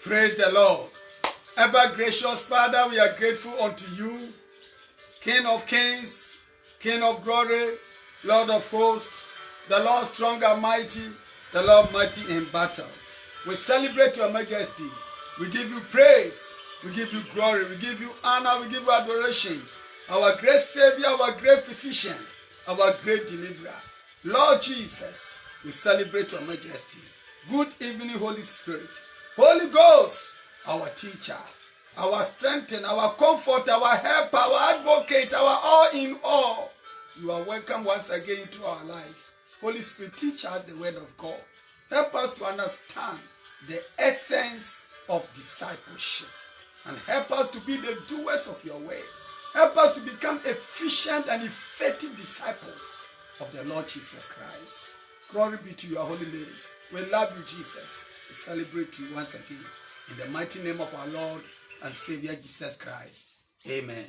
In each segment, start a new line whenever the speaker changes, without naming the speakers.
Praise the Lord. Ever gracious Father, we are grateful unto you, King of kings, King of glory, Lord of hosts, the Lord strong and mighty, the Lord mighty in battle. We celebrate your majesty. We give you praise. We give you glory. We give you honor. We give you adoration. Our great Savior, our great physician, our great deliverer. Lord Jesus, we celebrate your majesty. Good evening, Holy Spirit. Holy Ghost, our teacher, our strengthener, our comfort, our helper, our advocate, our all in all. You are welcome once again into our lives. Holy Spirit, teach us the word of God. Help us to understand the essence of discipleship. And help us to be the doers of your word. Help us to become efficient and effective disciples of the Lord Jesus Christ. Glory be to your holy name. We love you, Jesus. We celebrate you once again. In the mighty name of our Lord and Savior Jesus Christ. Amen.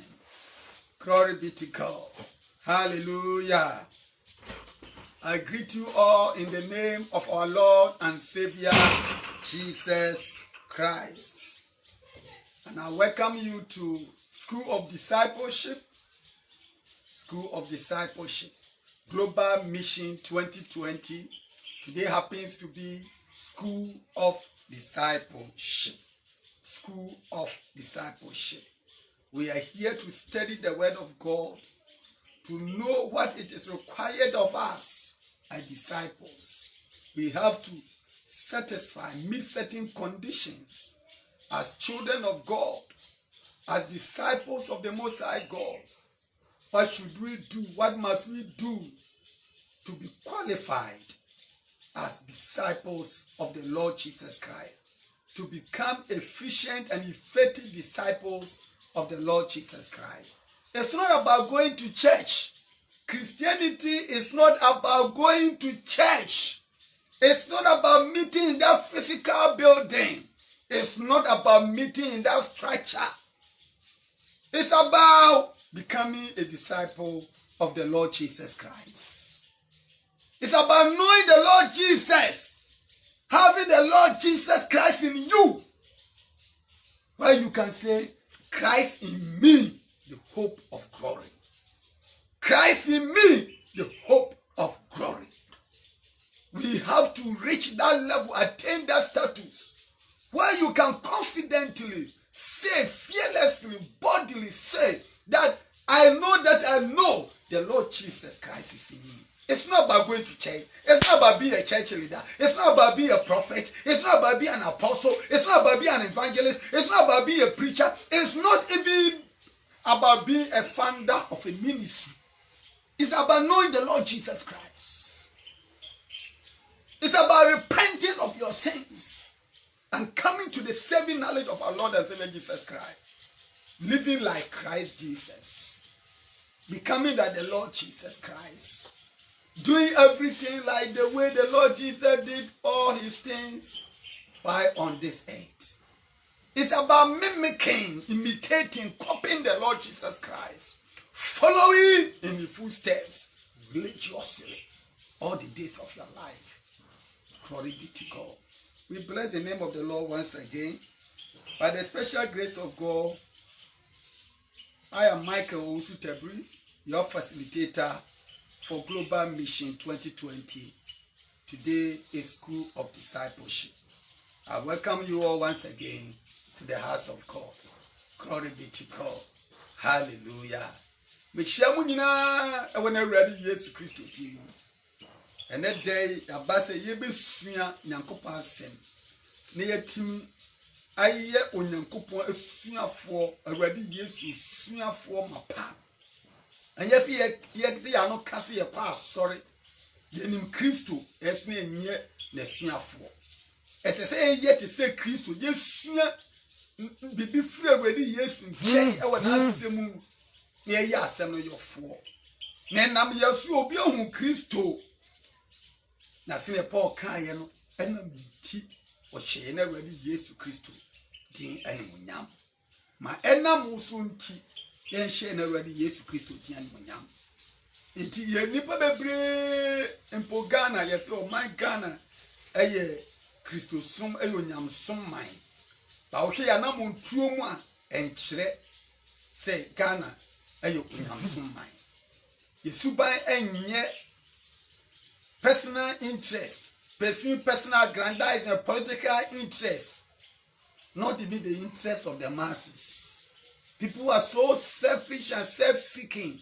Glory be to God. Hallelujah. I greet you all in the name of our Lord and Savior Jesus Christ. And I welcome you to School of Discipleship. School of Discipleship. Global Mission 2020. Today happens to be School of Discipleship. School of Discipleship. We are here to study the Word of God, to know what it is required of us as disciples. We have to meet certain conditions as children of God, as disciples of the Most High God. What should we do? What must we do to be qualified as disciples of the Lord Jesus Christ? To become efficient and effective disciples of the Lord Jesus Christ. It's not about going to church. Christianity is not about going to church. It's not about meeting in that physical building. It's not about meeting in that structure. It's about becoming a disciple of the Lord Jesus Christ. It's about knowing the Lord Jesus. Having the Lord Jesus Christ in you. Where you can say, Christ in me, the hope of glory. Christ in me, the hope of glory. We have to reach that level, attain that status, where you can confidently say, fearlessly, boldly say that I know the Lord Jesus Christ is in me. It's not about going to church. It's not about being a church leader. It's not about being a prophet. It's not about being an apostle. It's not about being an evangelist. It's not about being a preacher. It's not even about being a founder of a ministry. It's about knowing the Lord Jesus Christ. It's about repenting of your sins and coming to the saving knowledge of our Lord and Savior Jesus Christ. Living like Christ Jesus. Becoming like the Lord Jesus Christ. Doing everything like the way the Lord Jesus did all his things while on this earth. It's about mimicking, imitating, copying the Lord Jesus Christ. Following in the footsteps religiously all the days of your life. Glory be to God. We bless the name of the Lord once again. By the special grace of God, I am Michael Owusu-Tebri, your facilitator for Global Mission 2020. Today is School of Discipleship. I welcome you all once again to the house of God. Glory be to God. Hallelujah. Meshiamu nyina ewe na Awurade Yesu Kristo ti mu. Ene day abase yebesua Nyankopon asem. Na yatimi aye Onyankopon asuafo Awurade Yesu suafo mapa. And yes, ye ano kase ye kwa asori. Yenim Kristo esne enye na suafo. Esese ye te se Kristo ye sua bibi firi Awurade Yesu nche ewe na asemu. Na ye asem no yofo. Na nam yesu obi ohun Kristo. Na sine Paul kan ye no ena minti o hye na Awurade Yesu Kristo din animunyam. Ma ena muso nti yen hye na Awurade Yesu Kristo din animunyam. Enti ye nipa bebre empo Ghana yesi o my Ghana eye Kristo som eye onyam som man. Ba wo hwe ya na montuo mu a enkyere say Ghana ayo kunyamsumman. Yesuban enye personal interest, pursuing personal aggrandizement, political interest, not even the interest of the masses. People are so selfish and self-seeking.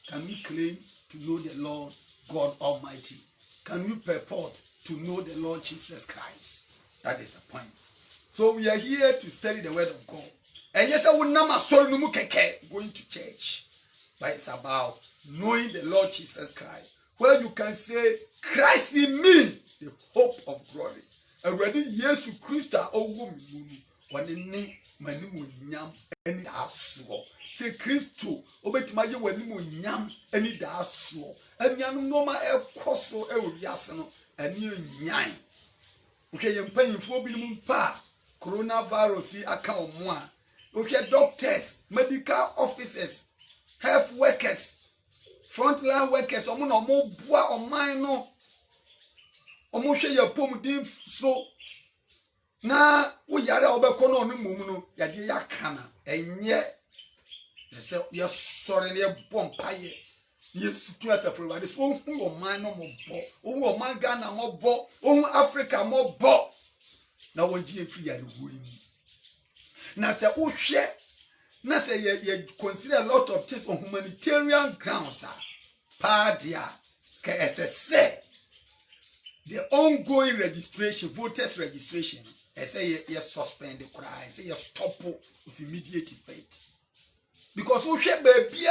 Can we claim to know the Lord God Almighty? Can we purport to know the Lord Jesus Christ? That is the point. So we are here to study the word of God. And yes, I will not going to church. But it's about knowing the Lord Jesus Christ. Where you can say, Christ in me, the hope of glory. Already, Jesus Christ, any aswo say Christo obetima ye wani mo nyam any da aswo anuanum no ma ekoso e owiase no ani nyan okay yempanyimfo bi mu pa coronavirus aka omo a okay doctors, medical officers, health workers, frontline workers omo na omo bua oman no omo hwe ye pomudin so na wo yare obekọ no no mum no yade yakana enye se ye sore ne bompaye ye situ asafo wade so hu o man no mo bo ohu o man Ghana mo bo ohu Africa mo bo na wonji efiri yare wo yi na se wo hwe na se ye consider a lot of things on humanitarian grounds pa dia ke SSC the ongoing registration, voters registration. I say you suspend the cry. I say you stop with immediate effect. Because we share baby,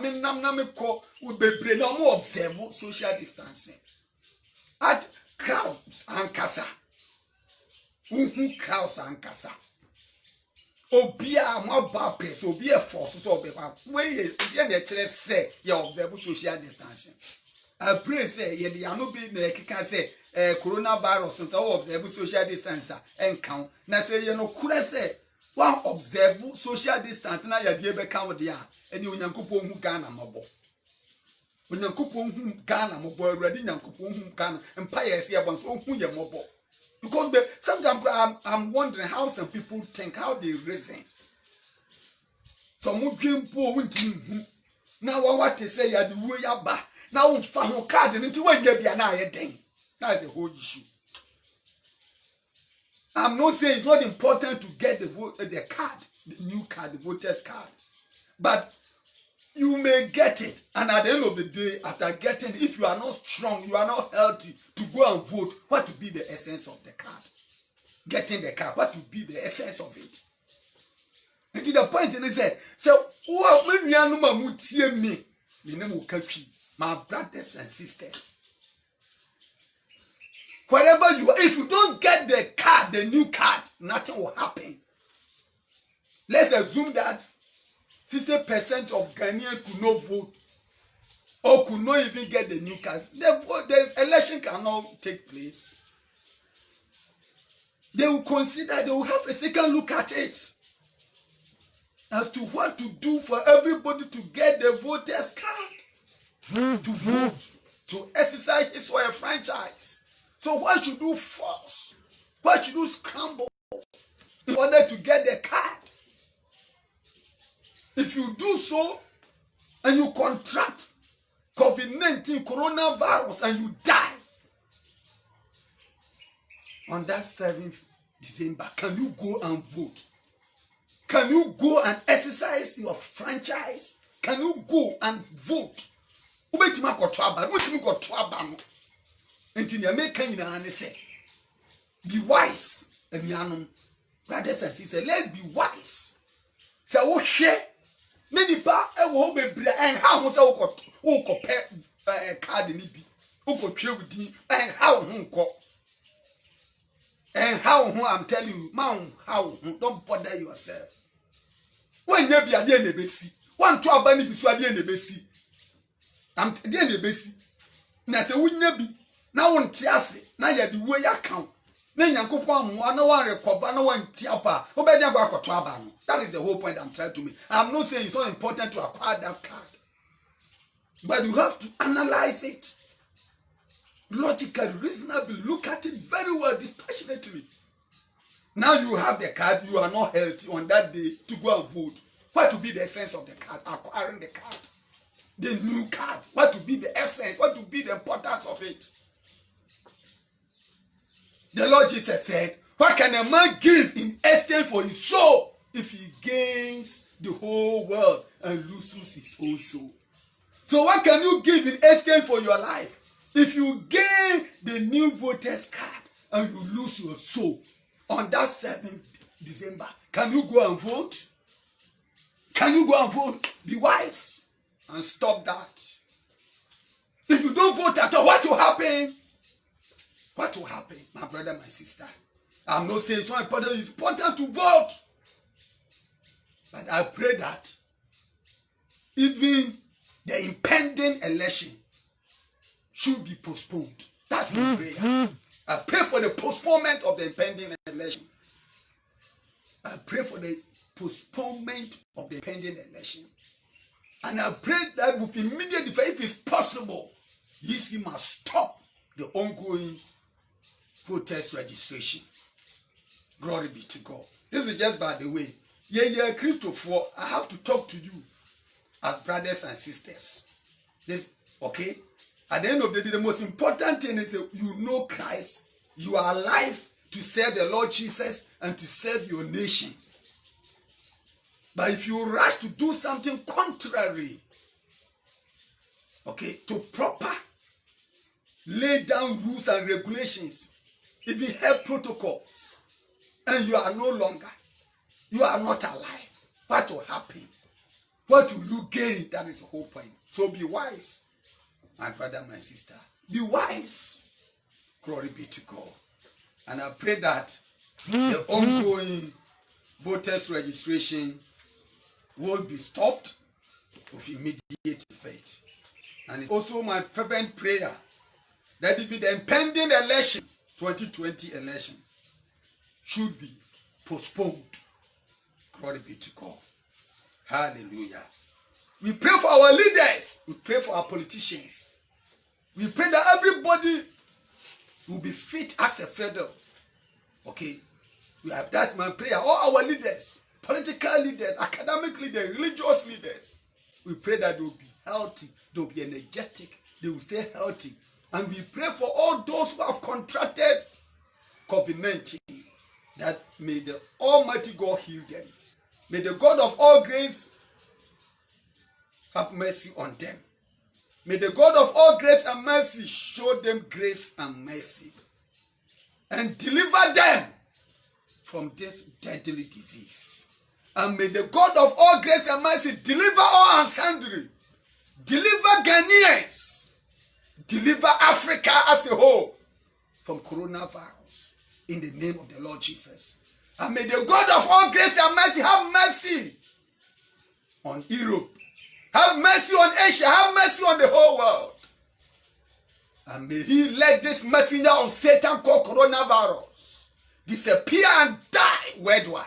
me ko we be no more observe social distancing. At crowds and kasa. Crowds and kasa. Obia mo ba pese obi e force so obi pa. We dey na chere say you observe social distancing. I pray say ye dey no be na kika say coronavirus so observe social distance and count na say you no kura say one observe social distance na ya die be count dia eni onyankopon hu Ghana mabo onyankopon hu Ghana mabo already nyankopon hu Ghana empa yes ye bon so hu ye mabo because sometimes I'm wondering how some people think, how they reason. Some dream po wunti hu na wa what say ya the way ya ba na won fa ho card nti wa nya bia na ye den. That's the whole issue. I'm not saying it's not important to get the card, the new card, the voter's card. But you may get it. And at the end of the day, after getting it, if you are not strong, you are not healthy to go and vote, what will be the essence of the card? Getting the card, what will be the essence of it? And to the point in it, so, my brothers and sisters, wherever you are, if you don't get the card, the new card, nothing will happen. Let's assume that 60% of Ghanaians could not vote or could not even get the new cards. The election cannot take place. They will consider, they will have a second look at it as to what to do for everybody to get the voter's card, to vote, to exercise his or her franchise. So what should you force? What should you scramble in order to get the card? If you do so and you contract COVID-19 coronavirus and you die on that 7th December, can you go and vote? Can you go and exercise your franchise? Can you go and vote? Be wise, brothers and sisters. Let's be wise. So we share many pa e wo bebre en ha ho so wo ko pe card ni bi wo ko twe wudi en ha ho nko en ha ho. I'm telling you, man, how don't bother yourself. When you be ade na besi wan to aba ni bi so ade na besi am ade na besi na se wunya bi na won ti ase na ya di we account na nyankopon amwa na wan rekoba na wan ti apa obedi agwa akoto aba no. That is the whole point I'm trying to make. I'm not saying it's not important to acquire that card, but you have to analyze it logically, reasonably, look at it very well, dispassionately. Now you have the card, you are not healthy on that day to go and vote. What will be the essence of the card? Acquiring the card. The new card. What will be the essence? What will be the importance of it? The Lord Jesus said, what can a man give in exchange for his soul if he gains the whole world and loses his own soul? So what can you give in exchange for your life if you gain the new voters card and you lose your soul on that 7th December? Can you go and vote? Can you go and vote? Be wise and stop that. If you don't vote at all, what will happen? What will happen, my brother, my sister? I'm not saying it's not important. It's important to vote. But I pray that even the impending election should be postponed. That's my prayer. I pray for the postponement of the impending election. I pray for the postponement of the impending election. And I pray that with immediate effect, if it's possible, YC must stop the ongoing voters registration. Glory be to God. This is just by the way. Yeah, Christopher, I have to talk to you as brothers and sisters. This, okay? At the end of the day, the most important thing is that you know Christ. You are alive to serve the Lord Jesus and to serve your nation. But if you rush to do something contrary, okay, to proper lay down rules and regulations, even health protocols, and you are no longer, you are not alive, what will happen? What will you gain? That is the whole point. So be wise, my brother, my sister. Be wise. Glory be to God. And I pray that the ongoing voters registration will be stopped with immediate effect. And it's also my fervent prayer that if the impending election, 2020 election, should be postponed. Glory be to God. Hallelujah. We pray for our leaders. We pray for our politicians. We pray that everybody will be fit as a feather. Okay? That's my prayer. All our leaders, political leaders, academic leaders, religious leaders, we pray that they will be healthy, they will be energetic, they will stay healthy. And we pray for all those who have contracted COVID-19, that may the Almighty God heal them. May the God of all grace have mercy on them. May the God of all grace and mercy show them grace and mercy and deliver them from this deadly disease. And may the God of all grace and mercy deliver all and sundry, deliver Ghanaians, deliver Africa as a whole from coronavirus in the name of the Lord Jesus. And may the God of all grace and mercy have mercy on Europe, have mercy on Asia, have mercy on the whole world. And may he let this messenger of Satan called coronavirus disappear and die worldwide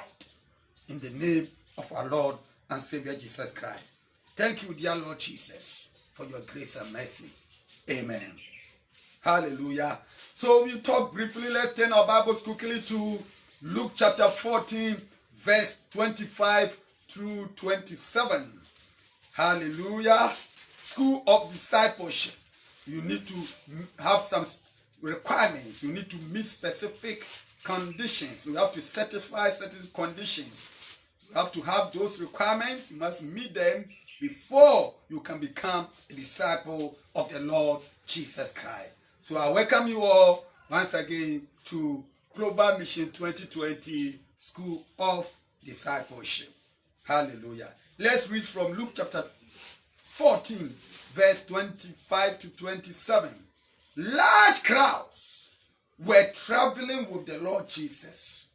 in the name of our Lord and Savior Jesus Christ. Thank you, dear Lord Jesus, for your grace and mercy. Amen. Hallelujah. So we talk briefly. Let's turn our Bibles quickly to Luke chapter 14, verse 25 through 27. Hallelujah. School of discipleship. You need to have some requirements. You need to meet specific conditions. You have to satisfy certain conditions. You have to have those requirements. You must meet them before you can become a disciple of the Lord Jesus Christ. So I welcome you all once again to Global Mission 2020 School of Discipleship. Hallelujah. Let's read from Luke chapter 14, verse 25 to 27. Large crowds were traveling with the Lord Jesus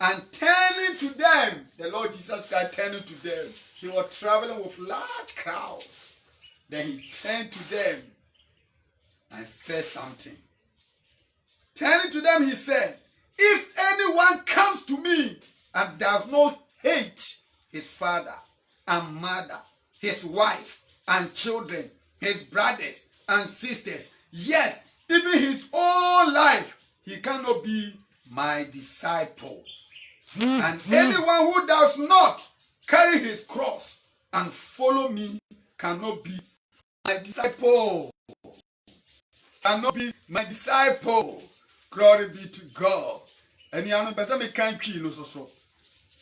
and turning to them. The Lord Jesus Christ turning to them. He was traveling with large crowds. Then he turned to them and said something. Turning to them, he said, if anyone comes to me and does not hate his father and mother, his wife and children, his brothers and sisters, yes, even his own life, he cannot be my disciple. And anyone who does not carry his cross and follow me cannot be my disciple. Cannot be my disciple. Glory be to God. And you know, but me can't key no so.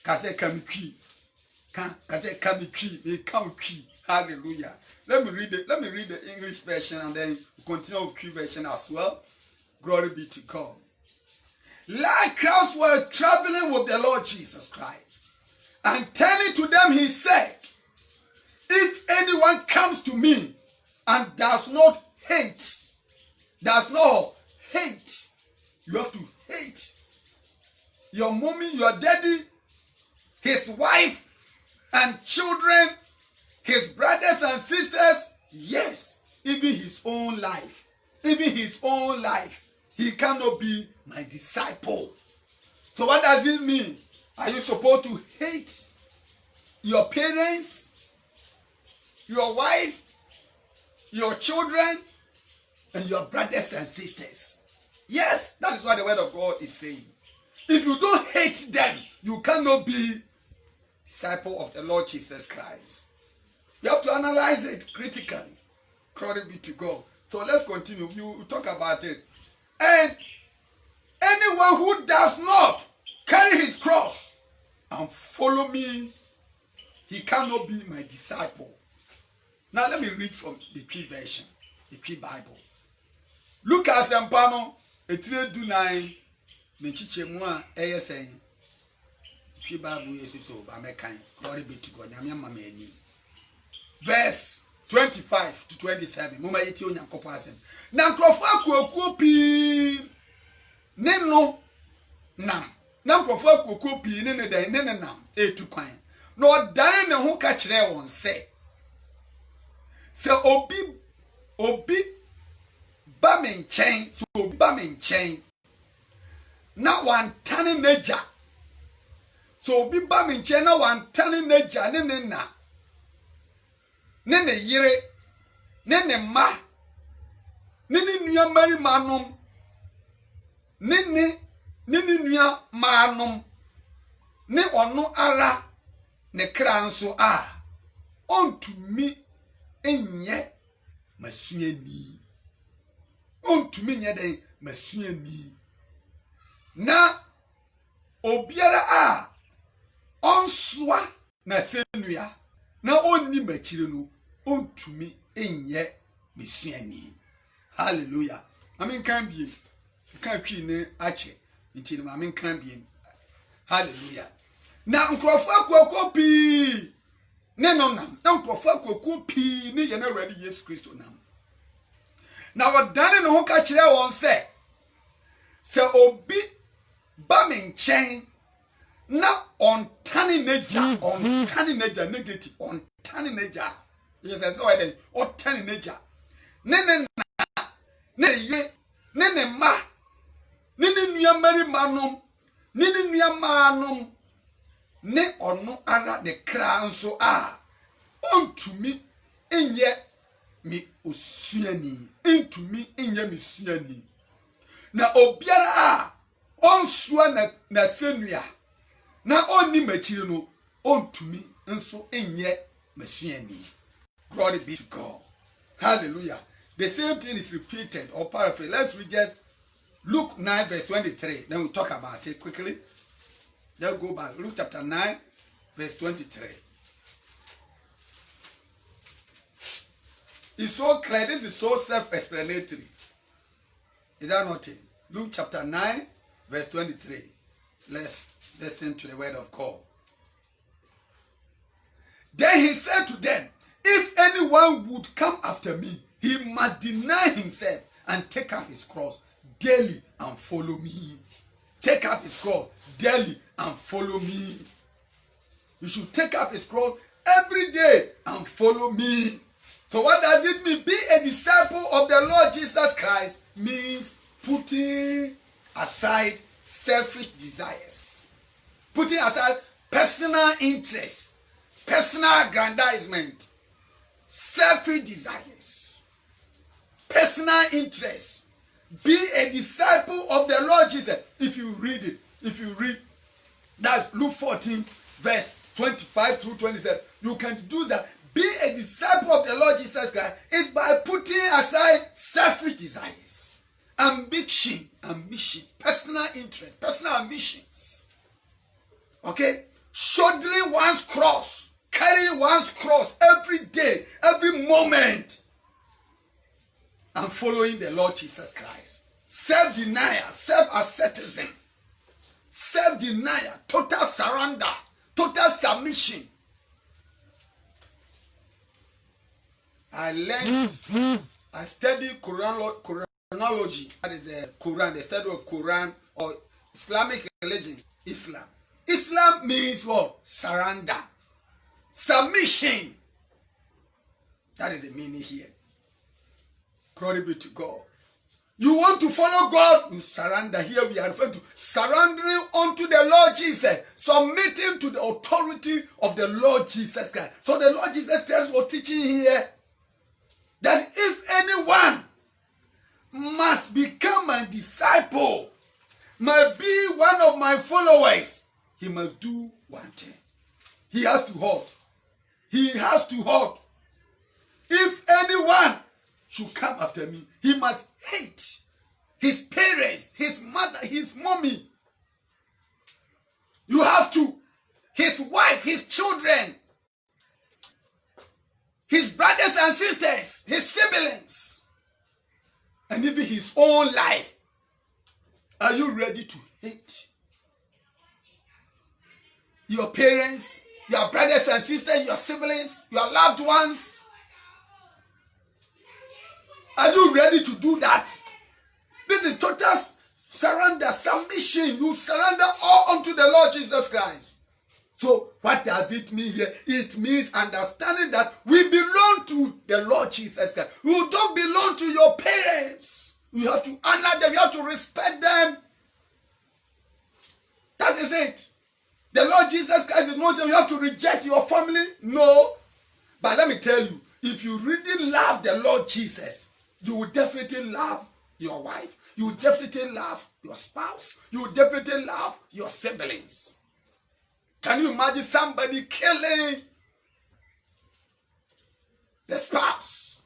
Kase kami key. Kase kami key. Me can't key. Hallelujah. Let me read the English version and then continue with Cree version as well. Glory be to God. Like crowds were traveling with the Lord Jesus Christ, and turning to them, he said, if anyone comes to me and does not hate, you have to hate your mommy, your daddy, his wife and children, his brothers and sisters, yes, even his own life, he cannot be my disciple. So what does it mean? Are you supposed to hate your parents, your wife, your children, and your brothers and sisters? Yes, that is what the word of God is saying. If you don't hate them, you cannot be disciple of the Lord Jesus Christ. You have to analyze it critically. Glory be to God. So let's continue. You talk about it. And anyone who does not carry his cross and follow me, he cannot be my disciple. Now let me read from the Cree version, the Cree Bible. Look at Sempano, etire du nine, menchichemu a eye saying. Cree Bible is so ba mekan. Glory be to God. Nyame mama ani. Verse 25 to 27. Mama yeti onyankopɔ asɛm. Na nkrɔfo akuakuo pii ne no nam. Na nkrɔfo akuakuo pii ne nam etu kwan. Na ɔdan ne ho ka kyerɛ wɔn sɛ obi ba me nkyɛn, so obi ba me nkyɛn na wantane n'agya. So obi ba me nkyɛn na wantane n'agya ne ne na ne ne yere ne ne mma ne ne nua marimanom ne nua maanom ne ɔno ara ne kra nso a ontumi enye masuani. Ontumi nye den masuani. Na obiara a onsoa na senua na onni machire no ontumi enye masuani. Hallelujah. Amen kan biem. Kan twi ne ache. Nti ne amen kan biem. Hallelujah. Na nkrofo akoko pii ne no nam. Na nkrofo akoko pii ne ye na Awurade Yesu Kristo nam. Na wodane ne ho ka kire won se obi ba me nkyɛn na ontane n'agya negative ontane n'agya. Yes, so I ontane n'agya. Ne na ne ye ne ne ma ne nua marimanom ne nua maanom ne ɔno ara ne kra nso a ontumi enye mi osuani, entumi enye mi suani. Na obiara a onsua na senua na onni machiri no ontumi nso enye masuani. Glory be to God. Hallelujah. The same thing is repeated or paraphrased. Let's read just Luke 9 verse 23. Then we'll talk about it quickly. Let's go back. Luke chapter 9 verse 23. It's so clear. This is so self-explanatory. Is that not it? Luke chapter 9 verse 23. Let's listen to the word of God. Then he said to them, if anyone would come after me, he must deny himself and take up his cross daily and follow me. Take up his cross daily and follow me. You should take up his cross every day and follow me. So what does it mean? Be a disciple of the Lord Jesus Christ means putting aside selfish desires. Putting aside personal interests, personal aggrandizement, selfish desires, personal interests. Be a disciple of the Lord Jesus. If you read it, if you read That's Luke 14, verse 25 through 27. You can do that. Be a disciple of the Lord Jesus Christ is by putting aside selfish desires, ambitions, personal interests, personal ambitions. Okay? Shouldering one's cross, carrying one's cross every day, every moment, and following the Lord Jesus Christ. Self-denial, self-asceticism, self-denial, total surrender, total submission. I studied Quranology, that is the Quran, the study of Quran or Islamic religion, Islam. Islam means what? Surrender, submission. That is the meaning here. Glory be to God. You want to follow God, you surrender. Here we are referring to surrendering unto the Lord Jesus, submitting to the authority of the Lord Jesus Christ. So the Lord Jesus Christ was teaching here that if anyone must become my disciple, must be one of my followers, he must do one thing. He has to halt. He has to halt. If anyone should come after me, he must hate his parents, his mother, his mommy. You have to. His wife, his children, his brothers and sisters, his siblings, and even his own life. Are you ready to hate your parents, your brothers and sisters, your siblings, your loved ones? Are you ready to do that? This is total surrender, submission. You surrender all unto the Lord Jesus Christ. So what does it mean here? It means understanding that we belong to the Lord Jesus Christ. You don't belong to your parents. You have to honor them. You have to respect them. That is it. The Lord Jesus Christ is not saying you have to reject your family. No. But let me tell you, if you really love the Lord Jesus, you will definitely love your wife. You will definitely love your spouse. You will definitely love your siblings. Can you imagine somebody killing the spouse,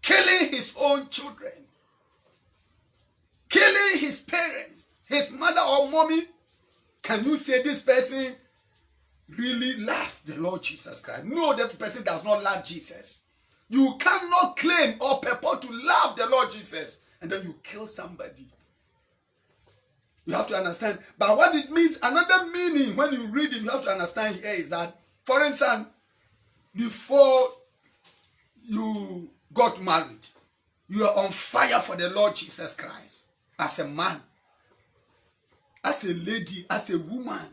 killing his own children, killing his parents, his mother or mommy? Can you say this person really loves the Lord Jesus Christ? No, that person does not love Jesus. You cannot claim or purport to love the Lord Jesus and then you kill somebody. You have to understand. But what it means, another meaning when you read it, you have to understand here is that, for instance, before you got married, you are on fire for the Lord Jesus Christ. As a man, as a lady, as a woman,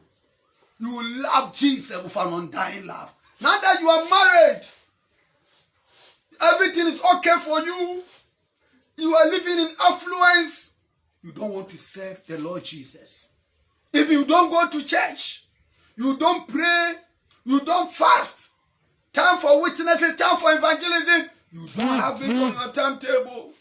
you love Jesus with an undying love. Now that you are married, everything is okay for you. You are living in affluence. You don't want to serve the Lord Jesus. If you don't go to church, you don't pray, you don't fast, time for witnessing, time for evangelism, you don't have it on your timetable.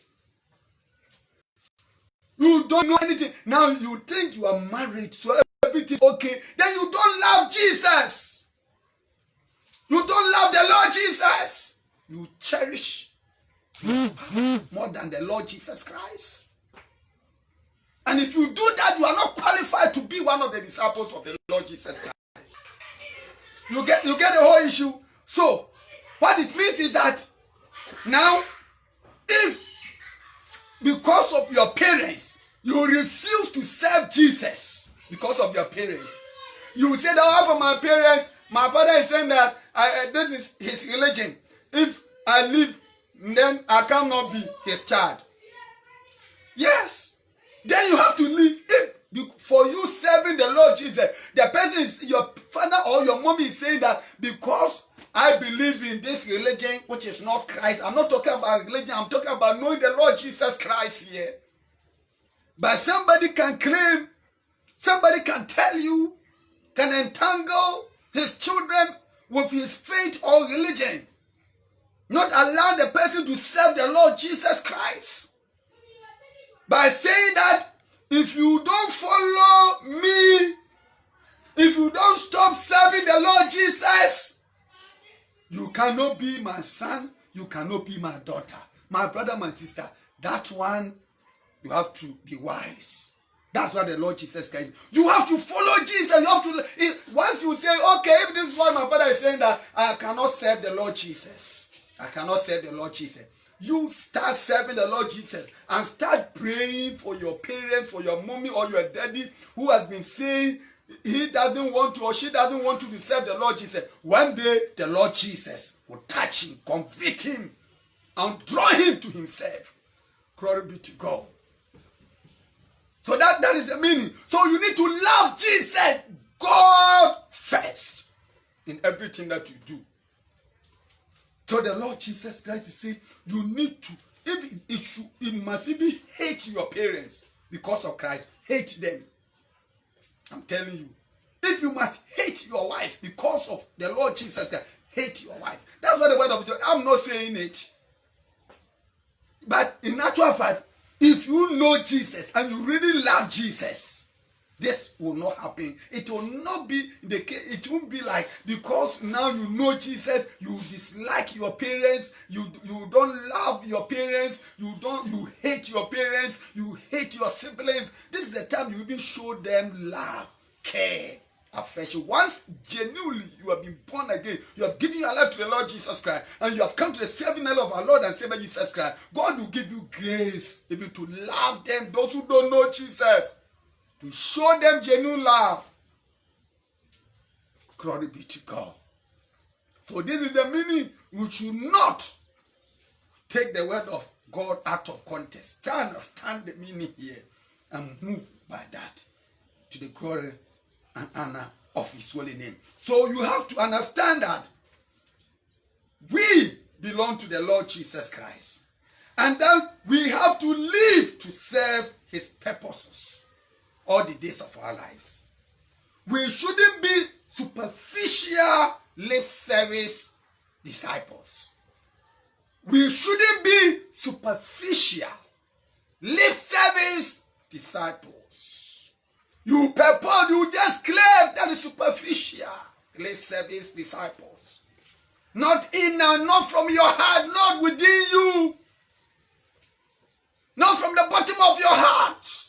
You don't know anything. Now you think you are married, so everything is okay. Then you don't love Jesus. You don't love the Lord Jesus. You cherish your spouse more than the Lord Jesus Christ. And if you do that, you are not qualified to be one of the disciples of the Lord Jesus Christ. You get the whole issue. So, what it means is that now, if because of your parents, you refuse to serve Jesus because of your parents, you say that for my parents, my father is saying that this is his religion. If I leave, then I cannot be his child. Yes. Then you have to leave. For you serving the Lord Jesus, the person is your father or your mommy is saying that because I believe in this religion which is not Christ. I'm not talking about religion. I'm talking about knowing the Lord Jesus Christ here. But somebody can claim, somebody can tell you, can entangle his children with his faith or religion. Not allow the person to serve the Lord Jesus Christ. By saying that if you don't follow me, If you don't stop serving the Lord Jesus, you cannot be my son, you cannot be my daughter. My brother, my sister, that one, you have to be wise. That's what the Lord Jesus Christ. You have to follow Jesus. You have to. Once you say, okay, if this is what my father is saying, that I cannot serve the Lord Jesus. I cannot serve the Lord Jesus. You start serving the Lord Jesus and start praying for your parents, for your mommy or your daddy who has been saying he doesn't want to or she doesn't want you to serve the Lord Jesus. One day, the Lord Jesus will touch him, convict him, and draw him to himself. Glory be to God. So that is the meaning. So you need to love Jesus, God first, in everything that you do. So the Lord Jesus Christ is saying, you need to, it must even hate your parents because of Christ. Hate them. I'm telling you. If you must hate your wife because of the Lord Jesus Christ, hate your wife. That's what the word of God. I'm not saying it. But in actual fact, if you know Jesus and you really love Jesus, this will not happen. It will not be the case. It won't be like because now you know Jesus, you dislike your parents, you don't love your parents, you hate your parents, you hate your siblings. This is the time you even show them love, care, affection. Once genuinely you have been born again, you have given your life to the Lord Jesus Christ, and you have come to the saving knowledge of our Lord and Savior Jesus Christ, God will give you grace even to love them, those who don't know Jesus, to show them genuine love. Glory be to God. So this is the meaning. We should not take the word of God out of context. Try to understand the meaning here and move by that to the glory and honor of his holy name. So you have to understand that we belong to the Lord Jesus Christ. And that we have to live to serve his purposes all the days of our lives. We shouldn't be superficial lip service disciples. We shouldn't be superficial lip service disciples. You just claim that is superficial lip service disciples. Not inner, not from your heart, not within you. Not from the bottom of your heart.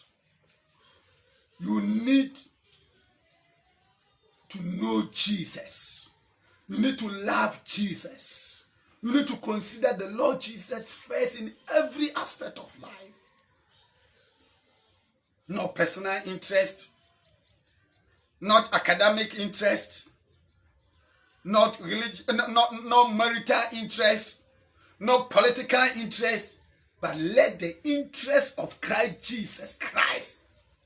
You need to know Jesus. You need to love Jesus. You need to consider the Lord Jesus first in every aspect of life. Not personal interest, not academic interest, not religion, not marital interest, not political interest, but let the interest of Christ Jesus Christ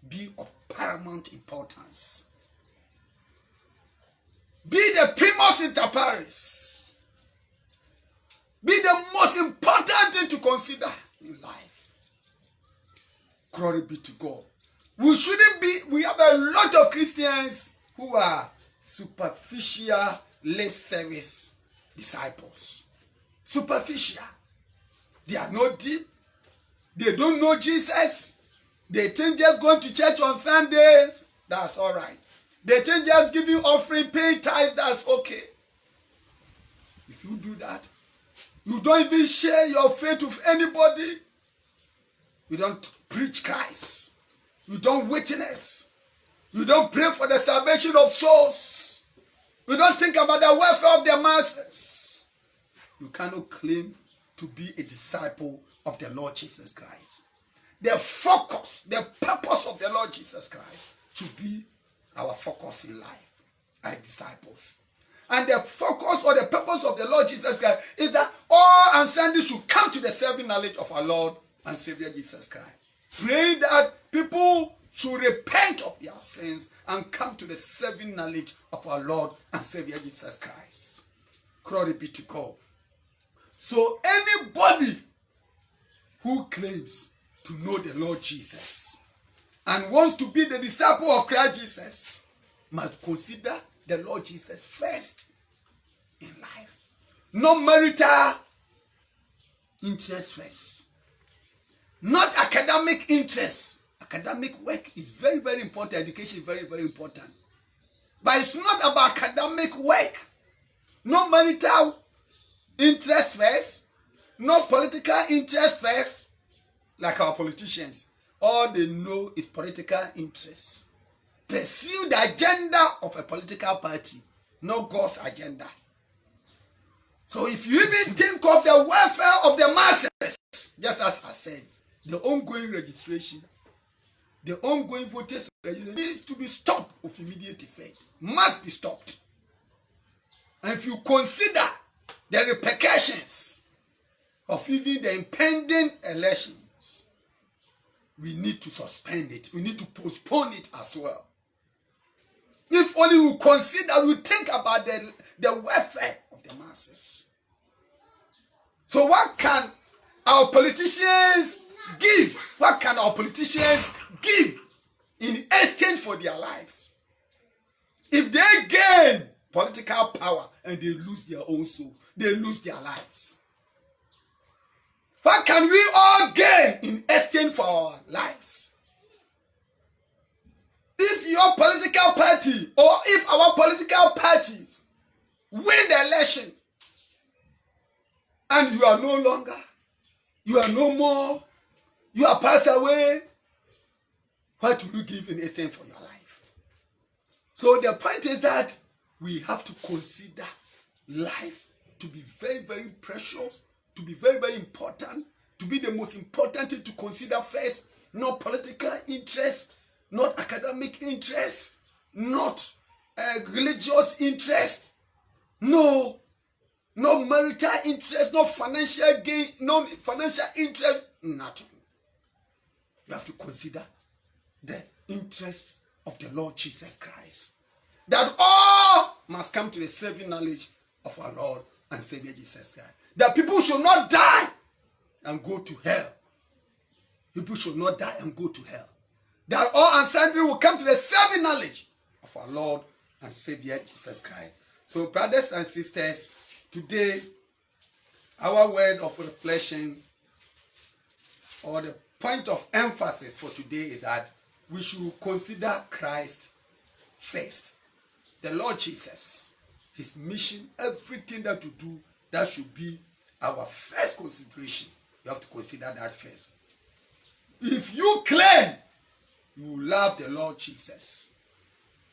be of paramount importance. Be the primus inter pares. Be the most important thing to consider in life. Glory be to God. We have a lot of Christians who are superficial lip service disciples. Superficial. They are not deep. They don't know Jesus. They think just going to church on Sundays, that's all right. They think just giving offering, paying tithes, that's okay. If you do that, you don't even share your faith with anybody. You don't preach Christ. You don't witness. You don't pray for the salvation of souls. You don't think about the welfare of the masses. You cannot claim to be a disciple of the Lord Jesus Christ. The focus, the purpose of the Lord Jesus Christ should be our focus in life, our disciples. And the focus or the purpose of the Lord Jesus Christ is that all and sundry should come to the saving knowledge of our Lord and Savior Jesus Christ. Pray that people should repent of their sins and come to the saving knowledge of our Lord and Savior Jesus Christ. Glory be to God. So anybody who claims to know the Lord Jesus and wants to be the disciple of Christ Jesus must consider the Lord Jesus first in life. Not marital interest first. Not academic interest. Academic work is very, very important. Education is very, very important. But it's not about academic work. No marital interest first. No political interest first. Like our politicians. All they know is political interest. Pursue the agenda of a political party. Not God's agenda. So if you even think of the welfare of the masses, just as I said, the ongoing registration, the ongoing voters registration needs to be stopped of immediate effect. Must be stopped. And if you consider the repercussions of even the impending elections, we need to suspend it. We need to postpone it as well. If only we consider, we think about the welfare of the masses. So what can our politicians give? What can our politicians give in exchange for their lives? If they gain political power and they lose their own soul, they lose their lives. What can we all gain in exchange for our lives? If your political party or if our political parties win the election and you are no longer, you are no more, you are passed away, what will you give in exchange for your life? So the point is that we have to consider life to be very, very precious, to be very, very important, to be the most important thing to consider first, not political interest, not academic interest, not religious interest, no marital interest, no financial gain, no financial interest, nothing. You have to consider the interest of the Lord Jesus Christ. That all must come to the saving knowledge of our Lord and Savior Jesus Christ. That people should not die and go to hell. People should not die and go to hell. That all and sundry will come to the saving knowledge of our Lord and Savior Jesus Christ. So, brothers and sisters, today, our word of reflection or the point of emphasis for today is that we should consider Christ first. The Lord Jesus, his mission, everything that you do, that should be our first consideration. You have to consider that first. If you claim you love the Lord Jesus,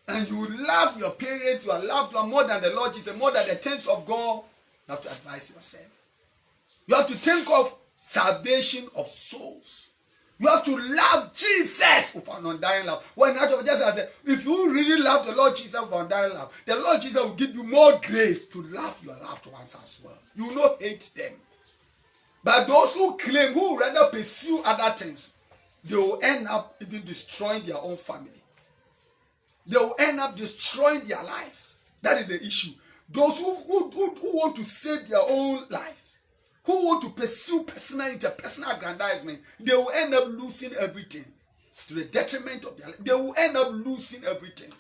and you love your parents, you are loved more than the Lord Jesus, more than the things of God, you have to advise yourself. You have to think of salvation of souls. You have to love Jesus with an undying love. When I just said, if you really love the Lord Jesus with undying love, the Lord Jesus will give you more grace to love your loved ones as well. You will not hate them. But those who claim, who rather pursue other things, they will end up even destroying their own family. They will end up destroying their lives. That is the issue. Those who want to save their own lives, who want to pursue personal aggrandizement, they will end up losing everything to the detriment of their life. They will end up losing everything.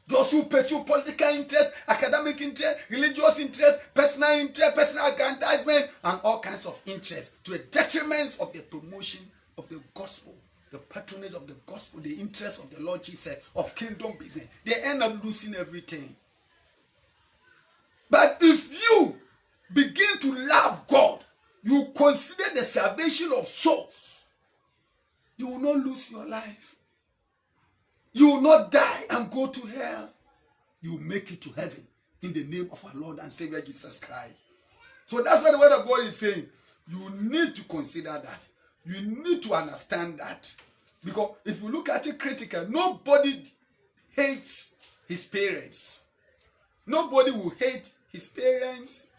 Those who pursue political interest, academic interest, religious interest, personal aggrandizement, and all kinds of interests to the detriment of the promotion of the gospel, the patronage of the gospel, the interest of the Lord Jesus, of kingdom business, they end up losing everything. But if you begin to love God, you consider the salvation of souls, you will not lose your life. You will not die and go to hell. You will make it to heaven in the name of our Lord and Savior Jesus Christ. So that's what the word of God is saying. You need to consider that. You need to understand that. Because if you look at it critically, nobody hates his parents. Nobody will hate his parents.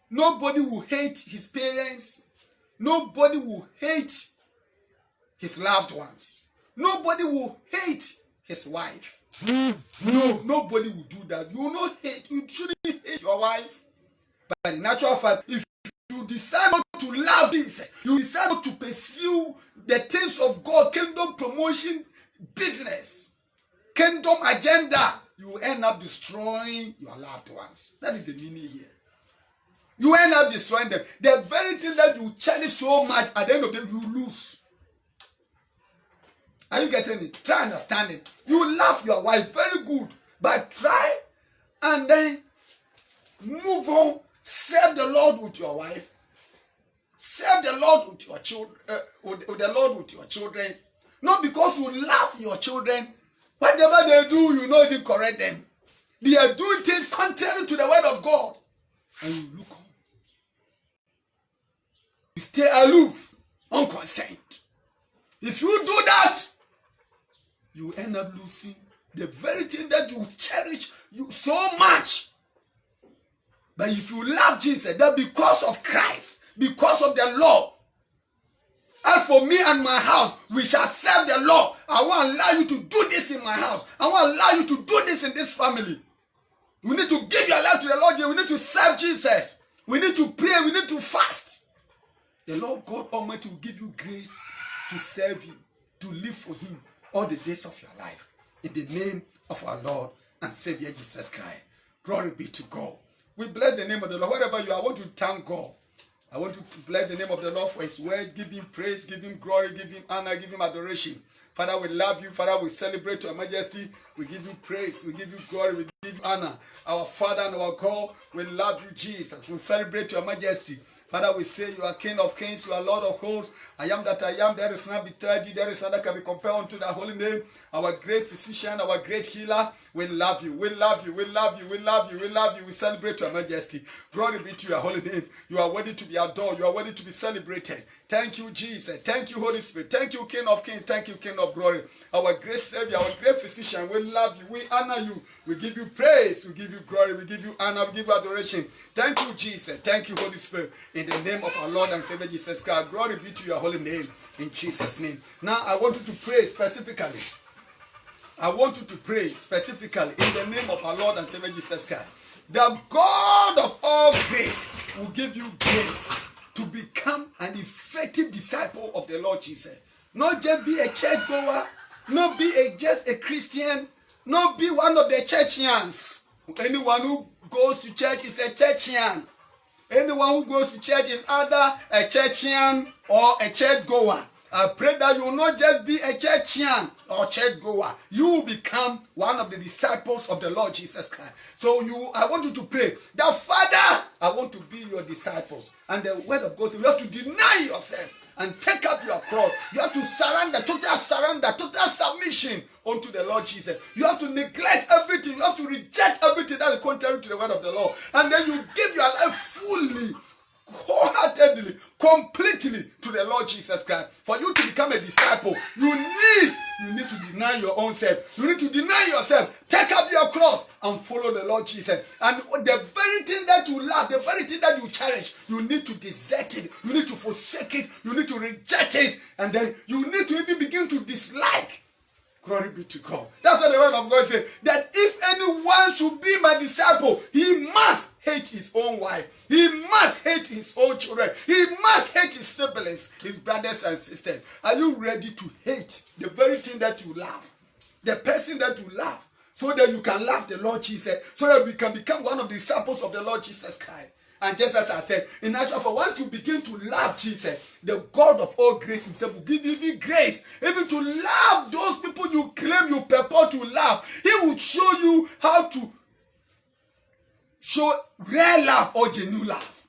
Nobody will hate his parents. Nobody will hate his loved ones. Nobody will hate his wife. No, nobody will do that. You will not hate. You shouldn't hate your wife. But in natural fact, if you decide not to love this, you decide not to pursue the things of God, kingdom promotion, business, kingdom agenda, you will end up destroying your loved ones. That is the meaning here. You end up destroying them. The very thing that you cherish so much, at the end of the day, you lose. Are you getting it? Try understand it. You love your wife, very good, but try and then move on. Serve the Lord with your wife. Serve the Lord with your children. With the Lord with your children. Not because you love your children. Whatever they do, you not even correct them. They are doing things contrary to the word of God. And you look on. You stay aloof, unconcerned. If you do that, you end up losing the very thing that you cherish you so much. But if you love Jesus, that because of Christ, because of the Lord, as for me and my house, we shall serve the Lord. I won't allow you to do this in my house. I won't allow you to do this in this family. We need to give your life to the Lord. We need to serve Jesus. We need to pray. We need to fast. The Lord God Almighty will give you grace to serve Him, to live for Him all the days of your life. In the name of our Lord and Savior Jesus Christ. Glory be to God. We bless the name of the Lord. Wherever you are, I want to thank God. I want to bless the name of the Lord for His word. Give Him praise, give Him glory, give Him honor, give Him adoration. Father, we love you. Father, we celebrate your majesty. We give you praise. We give you glory. We give you honor. Our Father and our God, we love you, Jesus. We celebrate your majesty. Father, we say you are King of kings, you are Lord of hosts. I am that I am. There is none beside you. There is none that can be compared unto thy holy name. Our great physician, our great healer. We love you. We love you. We love you. We love you. We love you. We celebrate your majesty. Glory be to your holy name. You are worthy to be adored. You are worthy to be celebrated. Thank you, Jesus. Thank you, Holy Spirit. Thank you, King of kings. Thank you, King of glory. Our great Savior, our great physician. We love you. We honor you. We give you praise. We give you glory. We give you honor. We give you adoration. Thank you, Jesus. Thank you, Holy Spirit. In the name of our Lord and Savior Jesus Christ. Glory be to your holy name. In Jesus' name. Now, I want you to pray specifically. I want you to pray specifically in the name of our Lord and Savior Jesus Christ. The God of all grace will give you grace to become an effective disciple of the Lord Jesus. Not just be a church goer, not be just a Christian, not be one of the churchians. Anyone who goes to church is a churchian. Anyone who goes to church is either a churchian or a church goer. I pray that you will not just be a churchian or church goer. You will become one of the disciples of the Lord Jesus Christ. So I want you to pray that, Father, I want to be your disciples. And the word of God says you have to deny yourself and take up your cross. You have to surrender, total submission unto the Lord Jesus. You have to neglect everything. You have to reject everything that is contrary to the word of the Lord. And then you give your life fully, wholeheartedly, completely to the Lord Jesus Christ. For you to become a disciple, you need to deny your own self. You need to deny yourself, take up your cross and follow the Lord Jesus. And the very thing that you love, the very thing that you cherish, you need to desert it. You need to forsake it. You need to reject it. And then you need to even begin to dislike. Glory be to God. That's what the word of God says. That if anyone should be my disciple, he must hate his own wife. He must hate his own children. He must hate his siblings, his brothers and sisters. Are you ready to hate the very thing that you love? The person that you love. So that you can love the Lord Jesus. So that we can become one of the disciples of the Lord Jesus Christ. And just as I said, in actual fact, once you begin to love Jesus, the God of all grace himself will give you grace, even to love those people you claim you purport to love. He will show you how to show real love or genuine love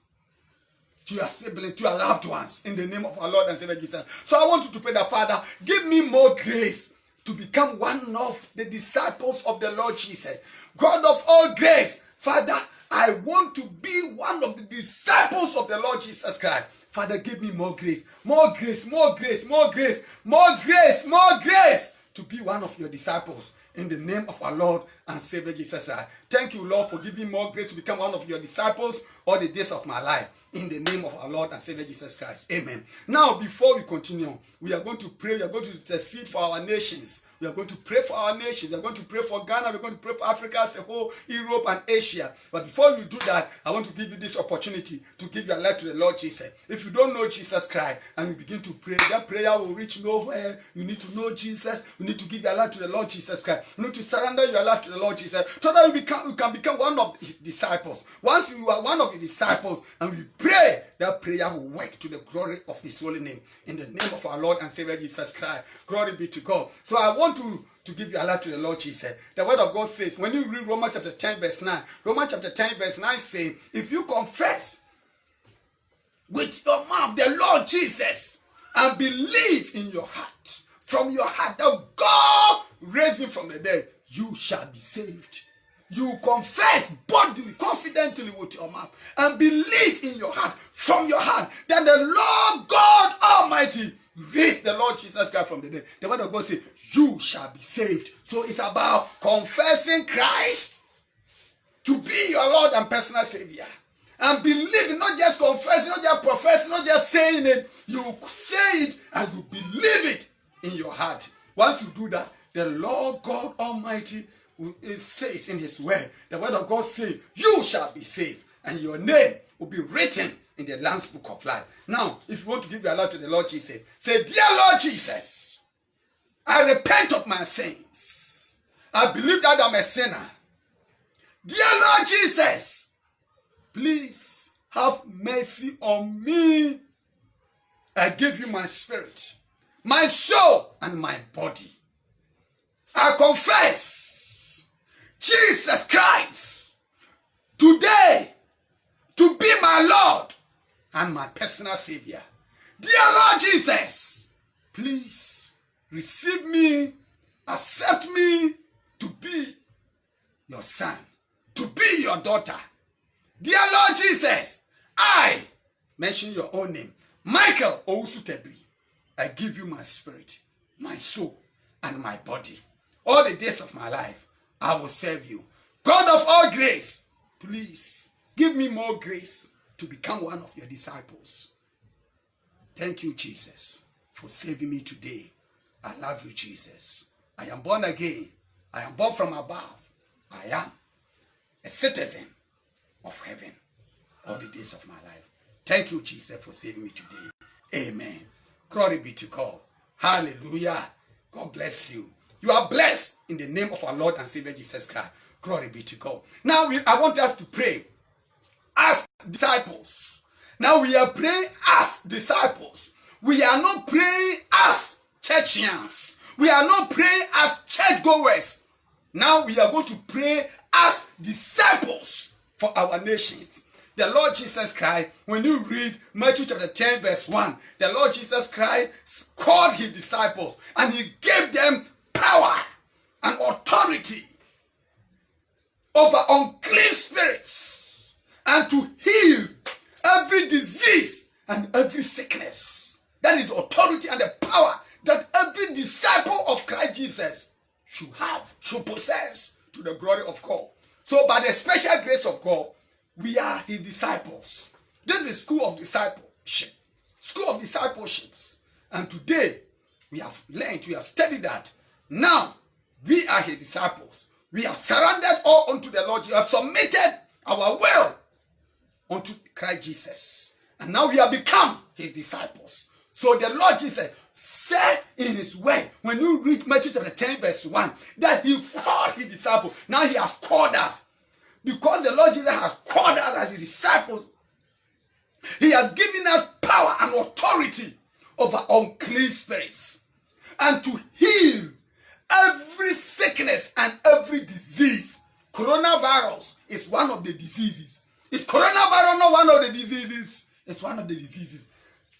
to your siblings, to your loved ones, in the name of our Lord and Savior Jesus. So I want you to pray that, Father, give me more grace to become one of the disciples of the Lord Jesus. God of all grace, Father, I want to be one of the disciples of the Lord Jesus Christ. Father, give me more grace, more grace, more grace, more grace, more grace, more grace to be one of your disciples. In the name of our Lord and Savior Jesus Christ. Thank you, Lord, for giving more grace to become one of your disciples all the days of my life. In the name of our Lord and Savior Jesus Christ. Amen. Now, before we continue, we are going to pray. We are going to intercede for our nations. We are going to pray for our nations. We are going to pray for Ghana. We are going to pray for Africa as a whole, Europe and Asia. But before we do that, I want to give you this opportunity to give your life to the Lord Jesus. If you don't know Jesus Christ and you begin to pray, that prayer will reach nowhere. You need to know Jesus. You need to give your life to the Lord Jesus Christ. You need to surrender your life to the Lord Jesus so that you become you can become one of his disciples. Once you are one of his disciples and we pray, that prayer will work to the glory of his holy name. In the name of our Lord and Savior Jesus Christ. Glory be to God. So I want to give you a lot to the Lord Jesus. The word of God says, when you read Romans chapter 10 verse 9, Romans chapter 10 verse 9 says, if you confess with your mouth the Lord Jesus and believe in your heart, from your heart, that God raised him from the dead, you shall be saved. You confess boldly, confidently with your mouth and believe in your heart, from your heart, that the Lord God Almighty raised the Lord Jesus Christ from the dead. The word of God says, you shall be saved. So it's about confessing Christ to be your Lord and personal Savior. And believing, not just confessing, not just professing, not just saying it. You say it and you believe it in your heart. Once you do that, the Lord God Almighty says in his word, the word of God says, you shall be saved, and your name will be written in the Lamb's book of life. Now, if you want to give your life to the Lord Jesus, say, dear Lord Jesus, I repent of my sins. I believe that I'm a sinner. Dear Lord Jesus, please have mercy on me. I give you my spirit, my soul, and my body. I confess Jesus Christ today to be my Lord and my personal Savior. Dear Lord Jesus, please receive me, accept me to be your son, to be your daughter. Dear Lord Jesus, I mention your own name, Michael Owusu-Tebri. I give you my spirit, my soul, and my body. All the days of my life, I will serve you. God of all grace, please give me more grace to become one of your disciples. Thank you, Jesus, for saving me today. I love you, Jesus. I am born again. I am born from above. I am a citizen of heaven all the days of my life. Thank you, Jesus, for saving me today. Amen. Glory be to God. Hallelujah. God bless you. You are blessed in the name of our Lord and Savior Jesus Christ. Glory be to God. Now I want us to pray as disciples. Now we are praying as disciples. We are not praying as churchians. We are not praying as churchgoers. Now we are going to pray as disciples for our nations. The Lord Jesus Christ, when you read Matthew chapter 10 verse 1, the Lord Jesus Christ called his disciples and he gave them power and authority over unclean spirits and to heal every disease and every sickness. That is authority and the power that every disciple of Christ Jesus should have, should possess to the glory of God. So by the special grace of God, we are his disciples. This is school of discipleship. School of discipleships. And today, we have learned, we have studied that. Now, we are his disciples. We have surrendered all unto the Lord. You have submitted our will unto Christ Jesus. And now we have become his disciples. So the Lord Jesus said in his word, when you read Matthew chapter 10 verse 1, that he called his disciples. Now he has called us. Because the Lord Jesus has called us as his disciples, he has given us power and authority over unclean spirits and to heal every sickness and every disease. Coronavirus is one of the diseases. Is coronavirus not one of the diseases? It's one of the diseases.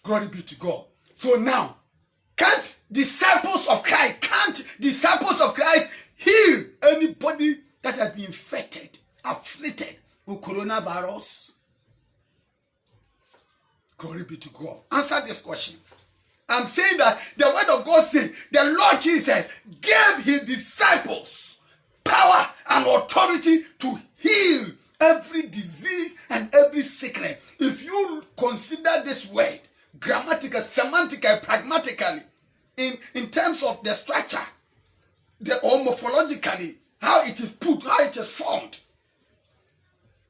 Glory be to God. So now, can't disciples of Christ heal anybody that has been infected, afflicted with coronavirus? Glory be to God. Answer this question. I'm saying that the word of God says the Lord Jesus gave his disciples power and authority to heal every disease and every sickness. If you consider this word grammatically, semantically, pragmatically, in terms of the structure, or morphologically, how it is put, how it is formed,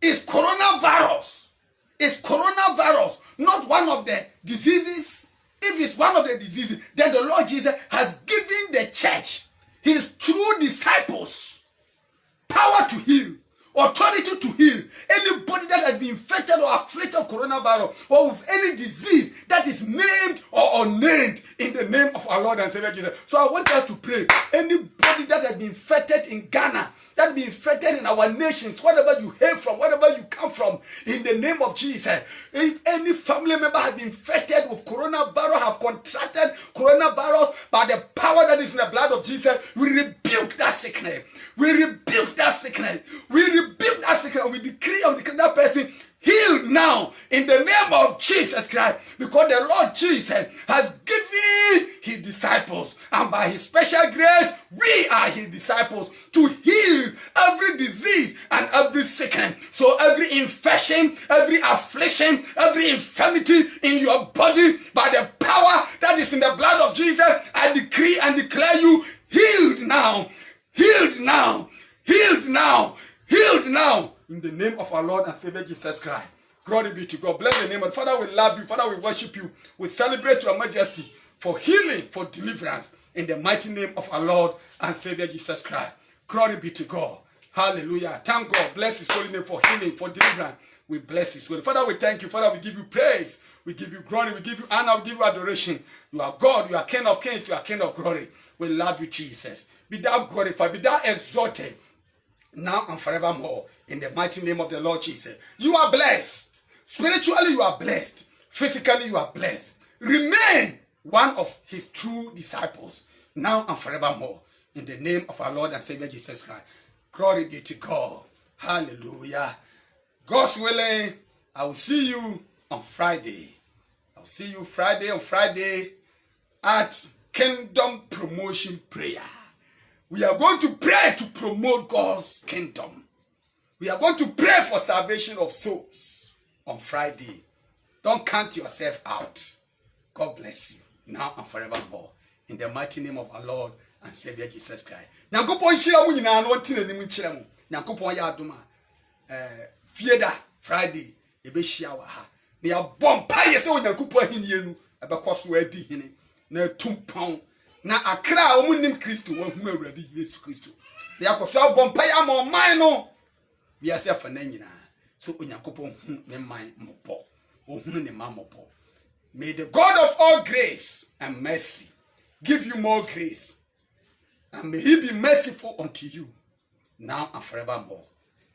is coronavirus not one of the diseases? If it's one of the diseases, then the Lord Jesus has given the church, his true disciples, power to heal, authority to heal anybody that has been infected or afflicted of coronavirus or with any disease that is named or unnamed in the name of our Lord and Savior Jesus. So I want us to pray. Anybody that has been infected in Ghana, that has been infected in our nations, whatever you hail from, whatever you come from, in the name of Jesus. If any family member has been infected with coronavirus, have contracted coronavirus by the power that is in the blood of Jesus, we rebuke that sickness. We rebuke that sickness. We rebuke that sickness. We decree and declare that person healed now in the name of Jesus Christ, because the Lord Jesus has given his disciples, and by his special grace we are his disciples, to heal every disease and every sickness. So every infection, every affliction, every infirmity in your body, by the power that is in the blood of Jesus, I decree and declare you healed now, healed now, healed now, healed now, in the name of our Lord and Savior Jesus Christ. Glory be to God. Bless the name of Father. We love you. Father, we worship you. We celebrate your majesty for healing, for deliverance, in the mighty name of our Lord and Savior Jesus Christ. Glory be to God. Hallelujah. Thank God. Bless his holy name for healing, for deliverance. We bless his holy name. Father, we thank you. Father, we give you praise. We give you glory. We give you honor. We give you adoration. You are God. You are King of kings. You are King of glory. We love you, Jesus. Be thou glorified. Be thou exalted now and forevermore, in the mighty name of the Lord Jesus. You are blessed. Spiritually, you are blessed. Physically, you are blessed. Remain one of his true disciples now and forevermore, in the name of our Lord and Savior Jesus Christ. Glory be to God. Hallelujah. God's willing, I will see you on Friday. I will see you on Friday at Kingdom Promotion Prayer. We are going to pray to promote God's kingdom. We are going to pray for salvation of souls on Friday. Don't count yourself out. God bless you now and forevermore, in the mighty name of our Lord and Savior Jesus Christ. Nyankopon shira mu nyina no ntine nim nkyere mu. Nyankopon ya adoma fieda Friday e be hia wa ha. Na ya bompa ye se Nyankopon ahiniye nu e be koso adi hene na tumpon na akra a omunim Kristo wa hu awurade Yesu Kristo. Na yakoso bompa ya ma oman no bi ase fa na nyina. So Nyankopon hu ne man mopo. Ohunu ne man mopo. May the God of all grace and mercy give you more grace, and may he be merciful unto you now and forevermore,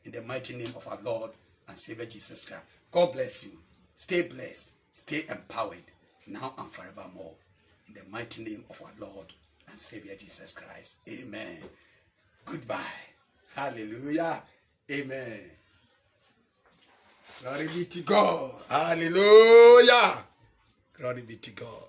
in the mighty name of our Lord and Savior Jesus Christ. God bless you. Stay blessed. Stay empowered now and forevermore, in the mighty name of our Lord and Savior Jesus Christ. Amen. Goodbye. Hallelujah. Amen. Glory be to God. Hallelujah. Glory be to God.